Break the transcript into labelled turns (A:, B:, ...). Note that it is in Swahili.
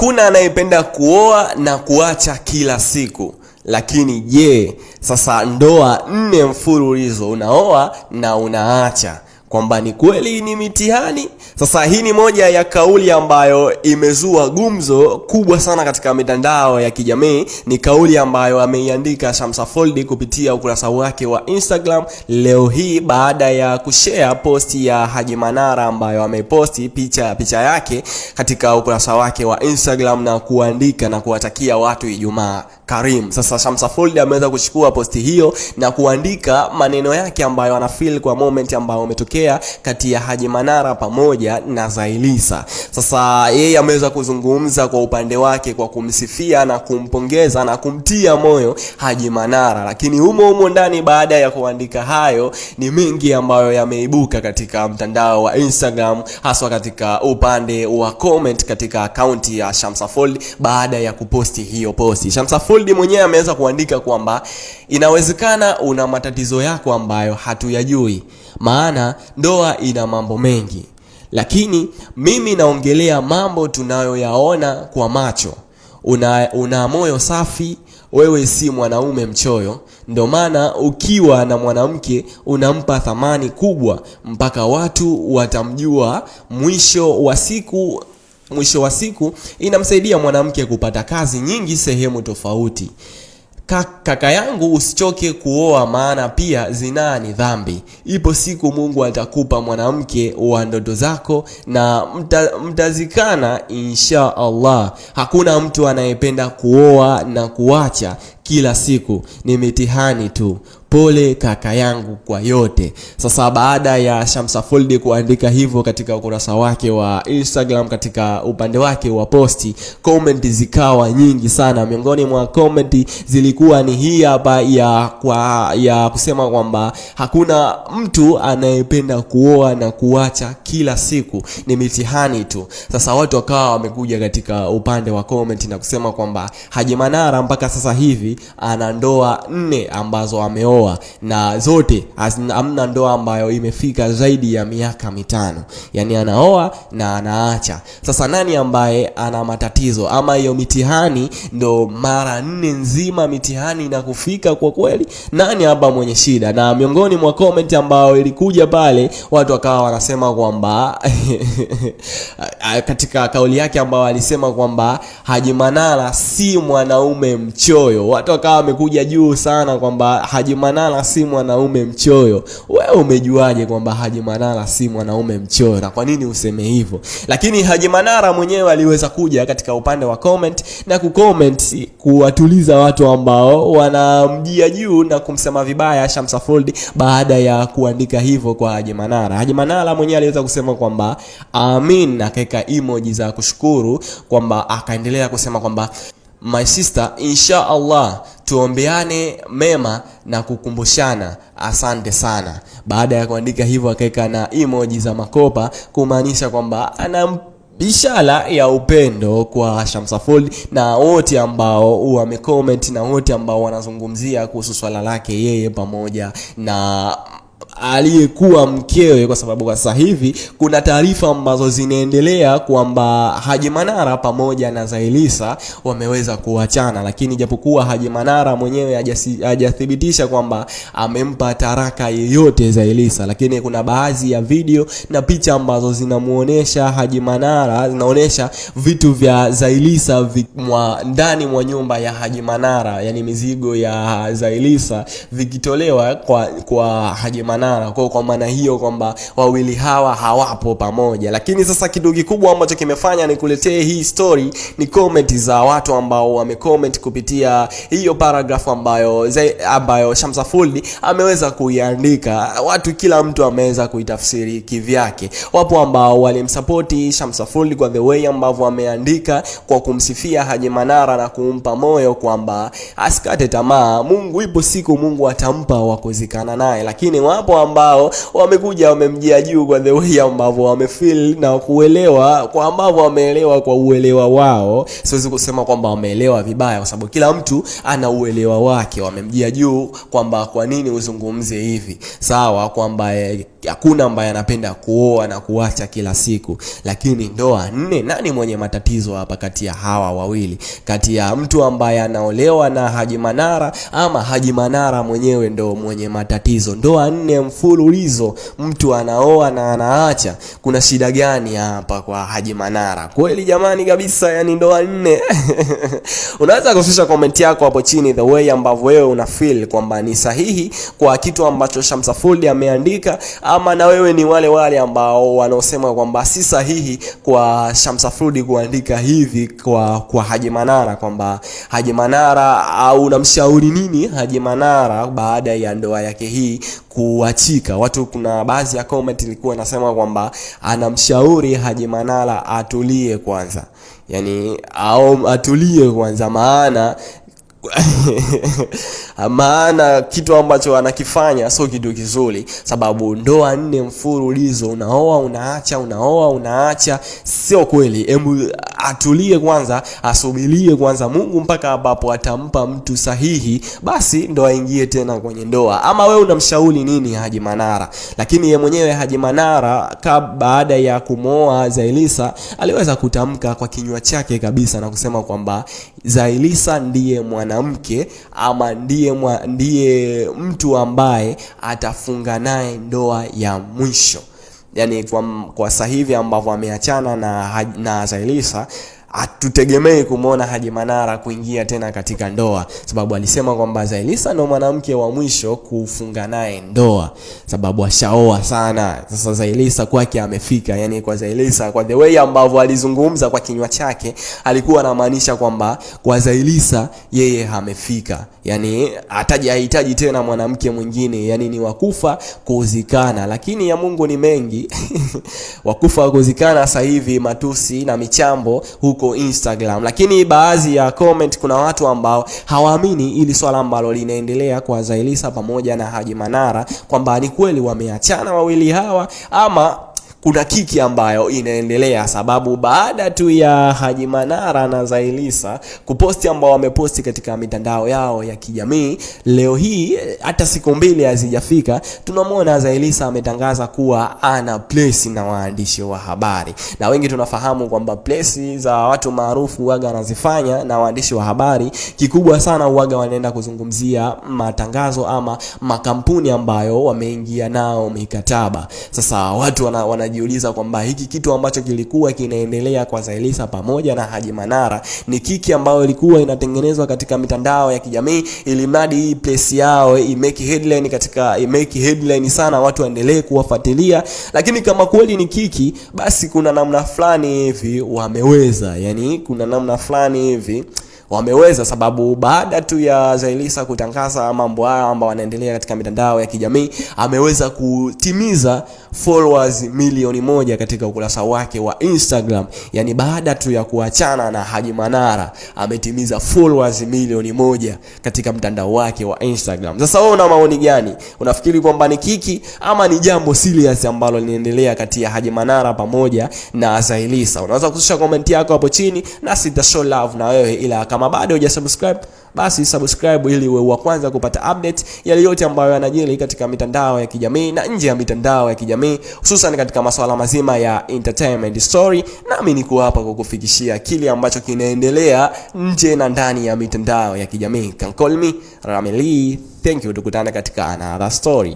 A: Hakuna anayependa kuoa na kuacha kila siku. Lakini je, sasa ndoa 4 mfululizo unaoa na unaacha, kwamba ni kweli ni mitihani? Sasa hii ni moja ya kauli ambayo imezua gumzo kubwa sana katika mitandao ya kijamii. Ni kauli ambayo ameiandika Shamsa Foldy kupitia ukurasa wake wa Instagram leo hii, baada ya kushare posti ya Haji Manara ambayo ameposti picha yake katika ukurasa wake wa Instagram na kuandika na kuwatakia watu Ijumaa Karim. Sasa Shamsa Foldy ameweza kuchukua posti hiyo na kuandika maneno yake ambayo ana feel kwa moment ambayo umetokea kati ya Haji Manara pamoja na Zailisa. Sasa yeye ameweza kuzungumza kwa upande wake kwa kumsifia na kumpongeza na kumtia moyo Haji Manara, lakini humo ndani, baada ya kuandika hayo, ni mengi ambayo yameibuka katika mtandao wa Instagram, haswa katika upande wa comment katika akaunti ya Shamsa Foldy baada ya kuposti hiyo posti. Shamsa Foldy mwenyewe ameweza kuandika kwamba inawezekana una matatizo yako ambayo hatuyajui, maana ndoa ina mambo mengi, lakini mimi naongelea mambo tunayoyaona kwa macho. Una moyo safi, wewe si mwanaume mchoyo, ndio maana ukiwa na mwanamke unampa thamani kubwa mpaka watu watamjua. Mwisho wa siku inamsaidia mwanamke kupata kazi nyingi sehemu tofauti. Kaka yangu, usichoke kuoa, maana pia zinaa ni dhambi. Ipo siku Mungu atakupa mwanamke wa ndoto zako na mtazikana insha Allah. Hakuna mtu anayependa kuoa na kuacha kila siku, ni mitihani tu. Pole kaka yangu kwa yote. Sasa baada ya Shamsa Foldy kuandika hivyo katika ukurasa wake wa Instagram, katika upande wake wa posti, comment zikawa nyingi sana. Miongoni mwa comment zilikuwa ni hii hapa ya kusema kwamba hakuna mtu anayependa kuoa na kuacha kila siku, ni mitihani tu. Sasa watu wakawa wamekuja katika upande wa comment na kusema kwamba Haji Manara mpaka sasa hivi ana ndoa 4 ambazo ameoa, na zote hamna ndoa ambayo imefika zaidi ya miaka 5. Yani anaoa na anaacha. Sasa nani ambaye ana matatizo? Ama hiyo mitihani ndo mara 4 nzima mitihani na kufika kwa kweli? Nani hapa mwenye shida? Na miongoni mwa comment ambao ilikuja pale, watu wakawa wanasema kwamba katika kauli yake ambao alisema kwamba Haji Manara si mwanaume mchoyo, watu wakawa wamekuja juu sana kwamba Haji Manara si mwanaume mchoyo. Wewe umejuaje kwamba Haji Manara si mwanaume mchoyo, na kwa nini useme hivyo? Lakini Haji Manara mwenyewe aliweza kuja katika upande wa comment na kucomment kuwatuliza watu ambao wanamjia juu na kumsema vibaya Shamsa Foldy baada ya kuandika hivyo kwa Haji Manara. Haji Manara mwenyewe aliweza kusema kwamba amin, akaweka emoji za kushukuru, kwamba akaendelea kusema kwamba my sister, insha Allah tuombeane mema na kukumbushana, asante sana. Baada ya kuandika hivyo akaweka na emoji za makopa, kumaanisha kwamba ana ishara ya upendo kwa Shamsa Foldy na wote ambao wamecomment na wote ambao wanazungumzia kuhusu swala lake yeye pamoja na aliyekuwa mkewe, kwa sababu kwa sasa hivi kuna taarifa ambazo zinaendelea kwamba Haji Manara pamoja na Zailisa wameweza kuachana, lakini japokuwa Haji Manara mwenyewe hajathibitisha kwamba amempa taraka yeyote Zailisa, lakini kuna baadhi ya video na picha ambazo zinamuonesha Haji Manara, zinaonesha vitu vya Zailisa ndani mwa nyumba ya Haji Manara, yani mizigo ya Zailisa vikitolewa kwa Haji Manara. Kwa maana hiyo kwamba wawili hawa hawapo pamoja. Lakini sasa kitu kikubwa ambacho kimefanya ni kuletee hii story ni comment za watu ambao wamecomment kupitia hiyo paragraph ambayo Shamsa Foldy ameweza kuiandika. Watu, kila mtu ameweza kuitafsiri kivyake. Wapo ambao walimsupport Shamsa Foldy kwa the way ambavyo ameandika, kwa kumsifia Haji Manara na kumpa moyo kwamba asikate tamaa, Mungu ipo siku Mungu atampa wa kuzikana naye. Lakini wapo ambao wamekuja wamemjia juu kwa the way ambavyo wamefeel na kuelewa, kwa ambavyo wameelewa kwa uelewa wao. Siwezi kusema kwamba wameelewa vibaya, kwa sababu kila mtu ana uelewa wake. Wamemjia juu kwamba kwa nini uzungumze hivi, sawa, kwamba hakuna ambaye anapenda kuoa na kuacha kila siku. Lakini ndoa 4, nani mwenye matatizo hapa kati ya hawa wawili? Kati ya mtu ambaye anaolewa na Haji Manara ama Haji Manara mwenyewe ndo mwenye matatizo? Ndoa 4 mfululizo mtu anaoa na anaacha. Kuna shida gani hapa kwa Haji Manara? Kweli jamani kabisa, yani ndoa 4. Unaweza kushusha comment yako hapo chini, the way ambavyo wewe una feel kwamba ni sahihi kwa kitu ambacho Shamsafold ameandika, ama na wewe ni wale ambao wanaosema kwamba si sahihi kwa Shamsafold kuandika hivi kwa Haji Manara, kwamba Haji Manara, au unamshauri nini Haji Manara baada ya ndoa yake hii kuachika? Watu, kuna baadhi ya comment ilikuwa inasema kwamba anamshauri Haji Manara atulie kwanza, yani au atulie kwanza, maana kitu ambacho anakifanya sio kitu kizuri, sababu ndoa 4 mfululizo, unaoa unaacha, unaoa unaacha, sio kweli. Hebu atulie kwanza, asubirie kwanza Mungu mpaka ambapo atampa mtu sahihi, basi ndo aingie tena kwenye ndoa. Ama wewe unamshauri nini Haji Manara? Lakini ye mwenyewe Haji Manara baada ya kumooa Zailisa aliweza kutamka kwa kinywa chake kabisa na kusema kwamba Zailisa ndiye mwanamke ama ndiye mtu ambaye atafunga naye ndoa ya mwisho. Yani kwa sasa hivi ambavyo ameachana na Zailisa, hatutegemei kumuona Haji Manara kuingia tena katika ndoa, sababu alisema kwamba Zailisa ndo mwanamke wa mwisho kufunga naye ndoa, sababu ashaoa sana. Sasa Zailisa kwake amefika. Yani kwa Zailisa, kwa the way ambavyo alizungumza kwa kinywa chake, alikuwa anamaanisha kwamba kwa Zailisa yeye amefika, yani hahitaji tena mwanamke mwingine, yani ni wakufa kuzikana. Lakini ya Mungu ni mengi. Wakufa kuzikana sasa hivi matusi na michambo huko Instagram. Lakini baadhi ya comment, kuna watu ambao hawaamini ili swala ambalo linaendelea kwa Zailisa pamoja na Haji Manara, kwamba ni kweli wameachana wawili hawa ama kuna kiki ambayo inaendelea. Sababu baada tu ya Haji Manara na Zailisa kuposti, ambao wameposti katika mitandao yao ya kijamii, leo hii hata siku 2 hazijafika, tunamwona Zailisa ametangaza kuwa ana place na waandishi wa habari. Na wengi tunafahamu kwamba place za watu maarufu huaga anazifanya na waandishi wa habari, kikubwa sana huaga wanaenda kuzungumzia matangazo ama makampuni ambayo wameingia nao mikataba. Sasa watu wanajiuliza kwamba hiki kitu ambacho kilikuwa kinaendelea kwa Zailisa pamoja na Haji Manara ni kiki ambayo ilikuwa inatengenezwa katika mitandao ya kijamii, ili mradi hii place yao imake headline sana, watu waendelee kuwafuatilia. Lakini kama kweli ni kiki, basi kuna namna fulani hivi wameweza, yani kuna namna fulani hivi wameweza, sababu baada tu ya Zailisa kutangaza mambo haya ambao wanaendelea katika mitandao ya kijamii, ameweza kutimiza followers milioni 1 katika ukurasa wake wa Instagram. Yani baada tu ya kuachana na Haji Manara, ametimiza followers milioni 1 katika mtandao wake wa Instagram. Sasa wewe una maoni gani? Unafikiri kwamba ni kiki ama ni jambo serious ambalo linaendelea kati ya Haji Manara pamoja na Zailisa? Unaweza kushusha comment yako hapo chini na sita show love na wewe. Ila kama bado hujasubscribe, basi subscribe ili uwe wa kwanza kupata update yale yote ambayo yanajiri katika mitandao ya kijamii na nje ya mitandao ya kijamii, hususan katika masuala mazima ya entertainment story. Nami niko hapa kukufikishia kile ambacho kinaendelea nje na ndani ya mitandao ya kijamii. Can call me Rameli. Thank you, tukutane katika another story.